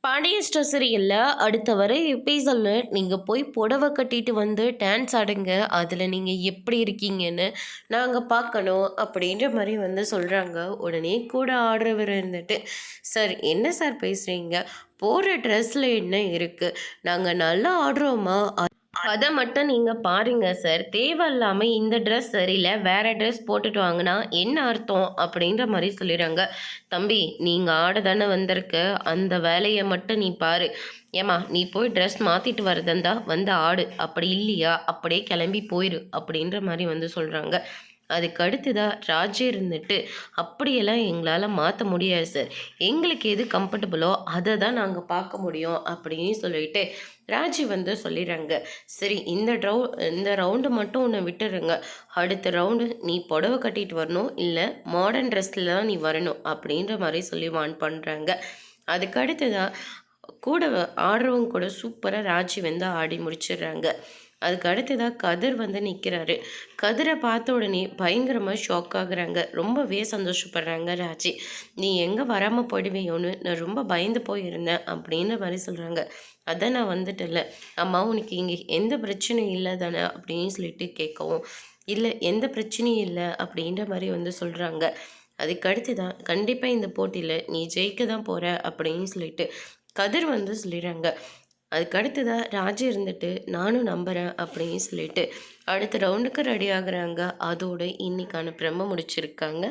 Pandian store சீரியல்ல அடுத்த வர எபிசோட்ல நீங்க போய் புடவை கட்டிட்டு வந்து டான்ஸ் ஆடுங்க. அதுல நீங்க எப்படி இருக்கீங்கன்னு நாங்க பார்க்கணும் அப்படின்ற மாதிரி வந்து சொல்றாங்க. உடனே கூட ஆடுறவர் இருந்துட்டு, சார் என்ன சார் பேசுறீங்க? போடுற ட்ரெஸ்ல என்ன இருக்கு? நாங்க நல்லா ஆடுறோமா? அத மட்டும் நீங்க பாருங்க சார். தேவையில்லாம இந்த ட்ரெஸ் சரியில்ல, வேற ட்ரெஸ் போட்டுட்டு வாங்கன்னா என்ன அர்த்தம்? அப்படின்ற மாரி சொல்லிறாங்க. தம்பி நீங்க ஆட தானே வந்திருக்க, அந்த வேலைய மட்டும் நீ பாரு. ஏம்மா நீ போய் ட்ரெஸ் மாத்திட்டு வரதா வந்து ஆடு. அப்படி இல்லையா அப்படியே கிளம்பி போயிரு அப்படின்ற மாரி வந்து சொல்றாங்க. அதுக்கு அடுத்ததா ராஜே இருந்துட்டு, அப்படியெல்லாம் எங்களால் மாற்ற முடியாது சார். எங்களுக்கு எது கம்ஃபர்டபுளோ அதை தான் நாங்கள் பார்க்க முடியும் அப்படின்னு சொல்லிட்டு ராஜி வந்து சொல்லிடுறாங்க. சரி இந்த ரவுண்டு மட்டும் உன்னை விட்டுருங்க. அடுத்த ரவுண்டு நீ புடவை கட்டிட்டு வரணும், இல்லை மாடர்ன் ட்ரெஸ்ஸில் தான் நீ வரணும் அப்படின்ற மாதிரி சொல்லி வான் பண்ணுறாங்க. அதுக்கு அடுத்ததான் கூட ஆடுறவங்க கூட சூப்பராக ராஜி வந்து ஆடி முடிச்சிடுறாங்க. அதுக்கு அடுத்ததாக கதிர் வந்து நிற்கிறாரு. கதிரை பார்த்த உடனே பயங்கரமாக ஷாக் ஆகுறாங்க. ரொம்பவே சந்தோஷப்படுறாங்க ராஜி. நீ எங்கே வராமல் போயிடுவியோன்னு நான் ரொம்ப பயந்து போயிருந்தேன் அப்படின்ற மாதிரி சொல்கிறாங்க. அதான் நான் வந்துட்டேன்ல, அம்மா உனக்கு இங்கே எந்த பிரச்சனையும் இல்லை தானே அப்படின்னு சொல்லிட்டு கேட்கவும், இல்லை எந்த பிரச்சனையும் இல்லை அப்படின்ற மாதிரி வந்து சொல்கிறாங்க. அதுக்கு அடுத்து தான் கண்டிப்பாக இந்த போட்டியில் நீ ஜெயிக்க தான் போகிற அப்படின்னு சொல்லிட்டு கதிர் வந்து சொல்லிடுறாங்க. அதுக்கு அடுத்ததாக ராஜி இருந்துட்டு நானும் நம்புகிறேன் அப்படின்னு சொல்லிட்டு அடுத்த ரவுண்டுக்கு ரெடி ஆகுறாங்க. அதோடு இன்னைக்கான பிரம்ம முடிச்சிருக்காங்க.